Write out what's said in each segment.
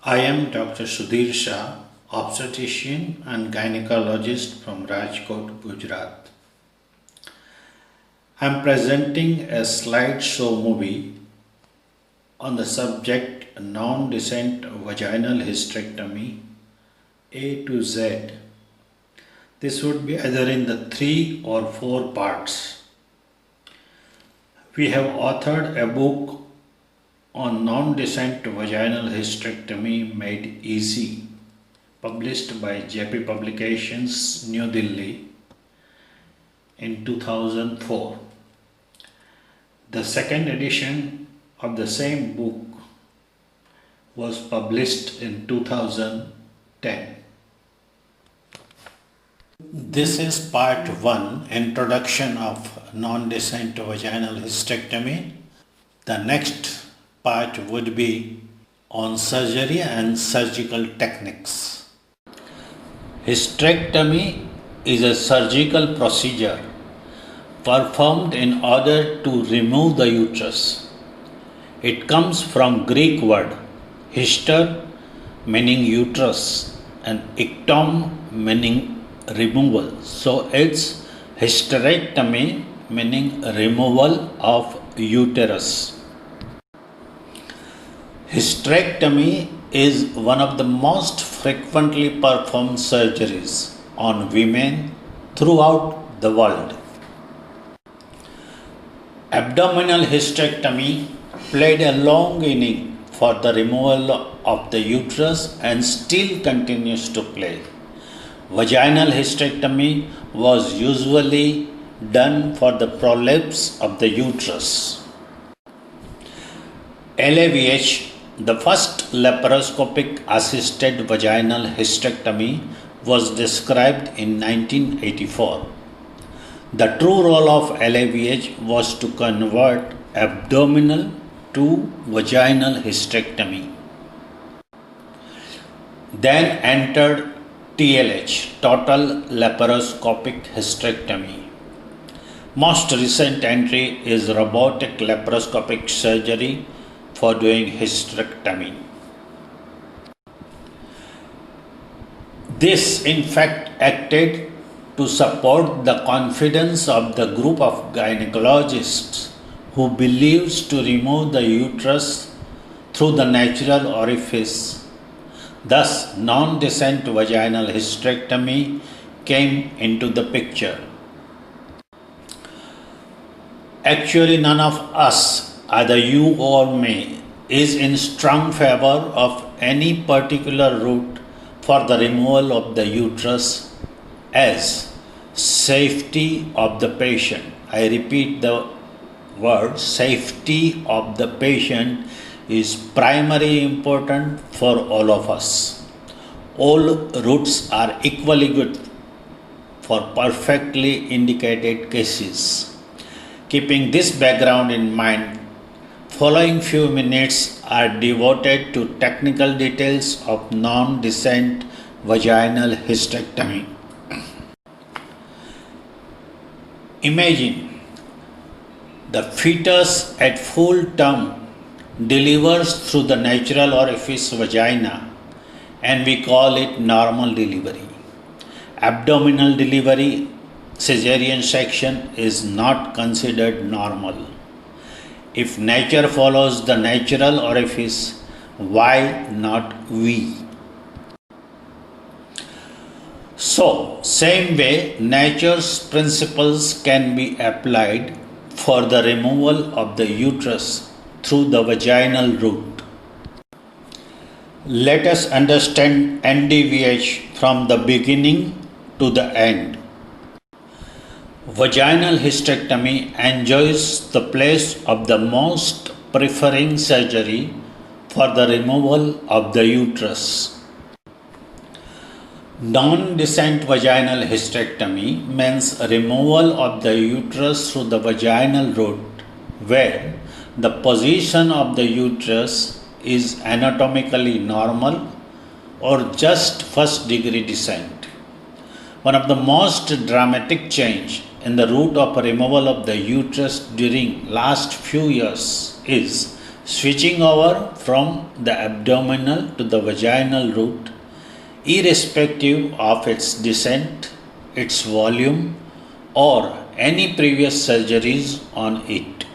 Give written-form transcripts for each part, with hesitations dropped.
I am Dr. Sudhir Shah, obstetrician and gynecologist from Rajkot, Gujarat. I am presenting a slideshow movie on the subject non-descent vaginal hysterectomy A to Z. This would be either in the 3 or 4 parts. We have authored a book on non-descent vaginal hysterectomy made easy, published by JP Publications, New Delhi in 2004. The second edition of the same book was published in 2010. This is part 1, Introduction of non-descent vaginal hysterectomy. The next part would be on surgery and surgical techniques. Hysterectomy is a surgical procedure performed in order to remove the uterus. It comes from Greek word hyster meaning uterus and ectom meaning removal. So it's hysterectomy meaning removal of uterus. Hysterectomy is one of the most frequently performed surgeries on women throughout the world. Abdominal hysterectomy played a long inning for the removal of the uterus and still continues to play. Vaginal hysterectomy was usually done for the prolapse of the uterus. LAVH, the first laparoscopic assisted vaginal hysterectomy, was described in 1984. The true role of LAVH was to convert abdominal to vaginal hysterectomy. Then entered TLH, total laparoscopic hysterectomy. Most recent entry is robotic laparoscopic surgery for doing hysterectomy. This in fact acted to support the confidence of the group of gynecologists who believes to remove the uterus through the natural orifice. Thus, non-descent vaginal hysterectomy came into the picture. Actually, none of us, either you or me, is in strong favor of any particular route for the removal of the uterus as safety of the patient. I repeat the word safety of the patient is primarily important for all of us. All routes are equally good for perfectly indicated cases. Keeping this background in mind, following few minutes are devoted to technical details of non-descent vaginal hysterectomy. Imagine the fetus at full term delivers through the natural orifice vagina and we call it normal delivery. Abdominal delivery, cesarean section is not considered normal. If nature follows the natural orifice, why not we? So, same way, nature's principles can be applied for the removal of the uterus through the vaginal route. Let us understand NDVH from the beginning to the end. Vaginal hysterectomy enjoys the place of the most preferring surgery for the removal of the uterus. Non-descent vaginal hysterectomy means removal of the uterus through the vaginal route where the position of the uterus is anatomically normal or just first degree descent. One of the most dramatic change in the route of removal of the uterus during last few years is switching over from the abdominal to the vaginal route, irrespective of its descent, its volume, or any previous surgeries on it.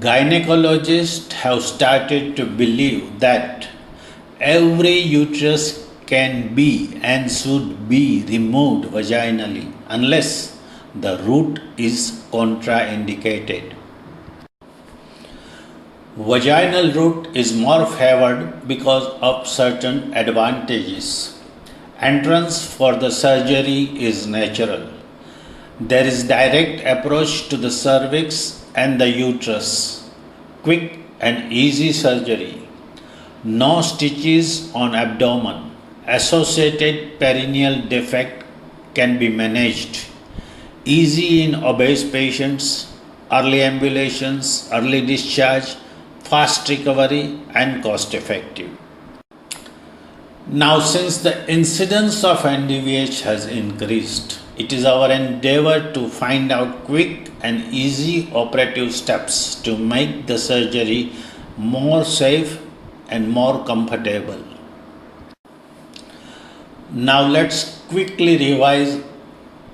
Gynecologists have started to believe that every uterus can be and should be removed vaginally unless the route is contraindicated. Vaginal route is more favored because of certain advantages. Entrance for the surgery is natural. There is direct approach to the cervix and the uterus. Quick and easy surgery. No stitches on abdomen. Associated perineal defect can be managed. Easy in obese patients, early ambulations, early discharge, fast recovery, and cost effective. Now, since the incidence of NDVH has increased, it is our endeavor to find out quick and easy operative steps to make the surgery more safe and more comfortable. Now, let's quickly revise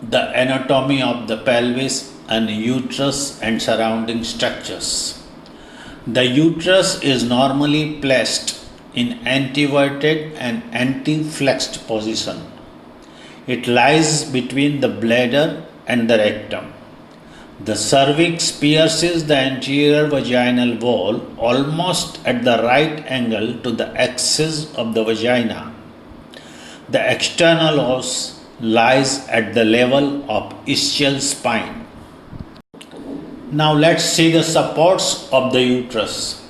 the anatomy of the pelvis and uterus and surrounding structures. The uterus is normally placed in anteverted and anti-flexed position. It lies between the bladder and the rectum. The cervix pierces the anterior vaginal wall almost at the right angle to the axis of the vagina. The external os lies at the level of ischial spine. Now let's see the supports of the uterus.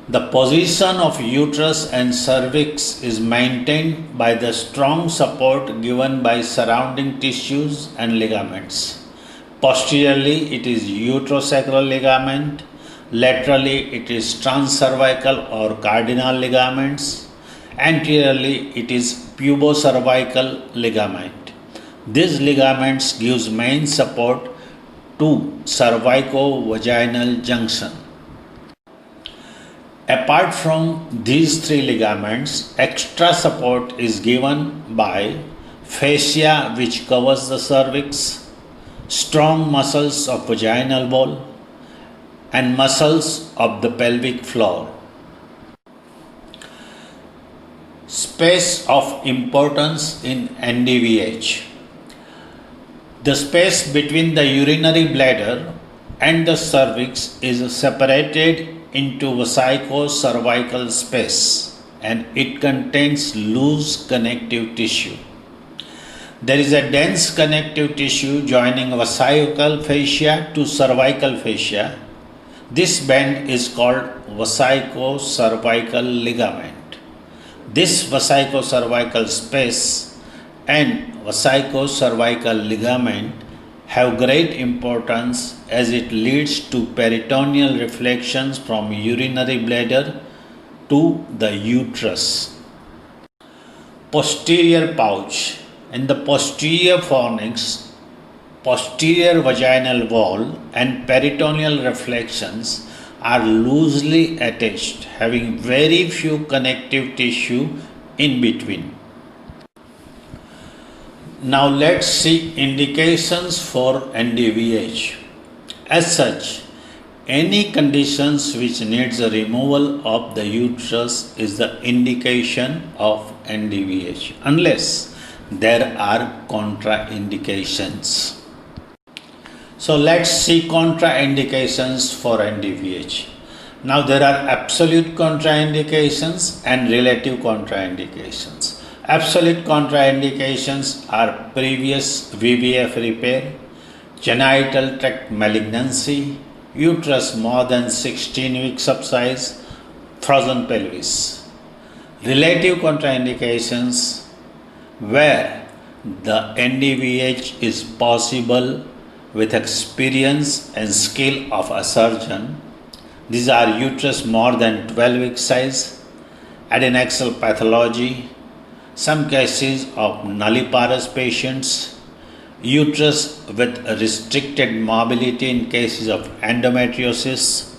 The position of uterus and cervix is maintained by the strong support given by surrounding tissues and ligaments. Posteriorly, it is uterosacral ligament. Laterally, it is transcervical or cardinal ligaments. Anteriorly, it is pubocervical ligament. These ligaments gives main support to cervico-vaginal junction. Apart from these three ligaments, extra support is given by fascia which covers the cervix, strong muscles of vaginal wall, and muscles of the pelvic floor. Space of importance in NDVH. The space between the urinary bladder and the cervix is separated into vesico-cervical space, and it contains loose connective tissue. There is a dense connective tissue joining vesical fascia to cervical fascia. This band is called vesico-cervical ligament. This vesico-cervical space and vesico-cervical ligament have great importance as it leads to peritoneal reflections from urinary bladder to the uterus. Posterior pouch. In the posterior fornix, posterior vaginal wall and peritoneal reflections are loosely attached, having very few connective tissue in between. Now let's see indications for NDVH. As such, any conditions which needs a removal of the uterus is the indication of NDVH unless there are contraindications. So let's see contraindications for NDVH. Now there are absolute contraindications and relative contraindications. Absolute contraindications are previous VVF repair, genital tract malignancy, uterus more than 16 weeks of size, frozen pelvis. Relative contraindications where the NDVH is possible with experience and skill of a surgeon. These are uterus more than 12 weeks size, adnexal pathology, some cases of nulliparous patients, uterus with restricted mobility in cases of endometriosis,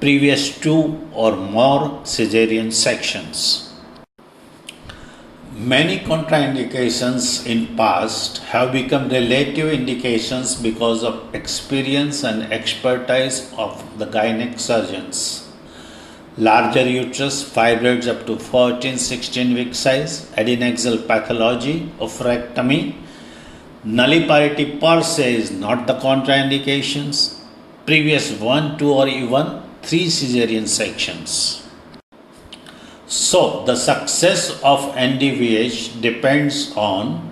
previous 2 or more cesarean sections. Many contraindications in past have become relative indications because of experience and expertise of the gynec surgeons. Larger uterus, fibroids up to 14-16 week size, adnexal pathology, oophorectomy, nulliparity per se is not the contraindications. Previous 1, 2 or even 3 cesarean sections. So, the success of NDVH depends on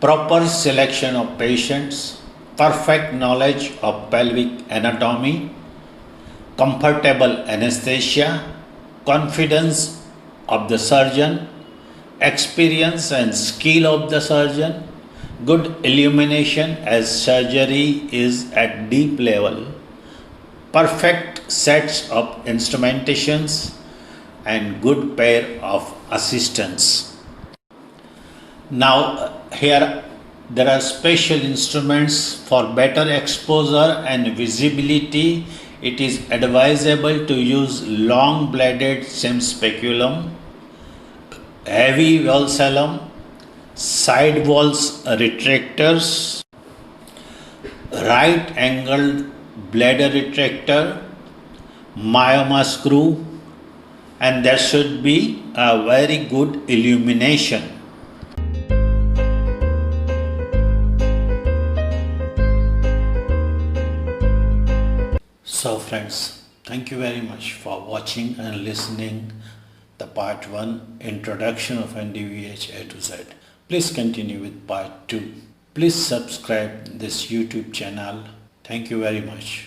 proper selection of patients, perfect knowledge of pelvic anatomy, comfortable anesthesia, confidence of the surgeon, experience and skill of the surgeon, good illumination as surgery is at deep level, perfect sets of instrumentations, and good pair of assistants. Now here there are special instruments for better exposure and visibility. It is advisable to use long bladed semspeculum, heavy valsalum, side walls retractors, right angled bladder retractor, myoma screw, and there should be a very good illumination. So friends, thank you very much for watching and listening the part 1 introduction of NDVH A to Z. Please continue with part 2. Please subscribe this YouTube channel. Thank you very much.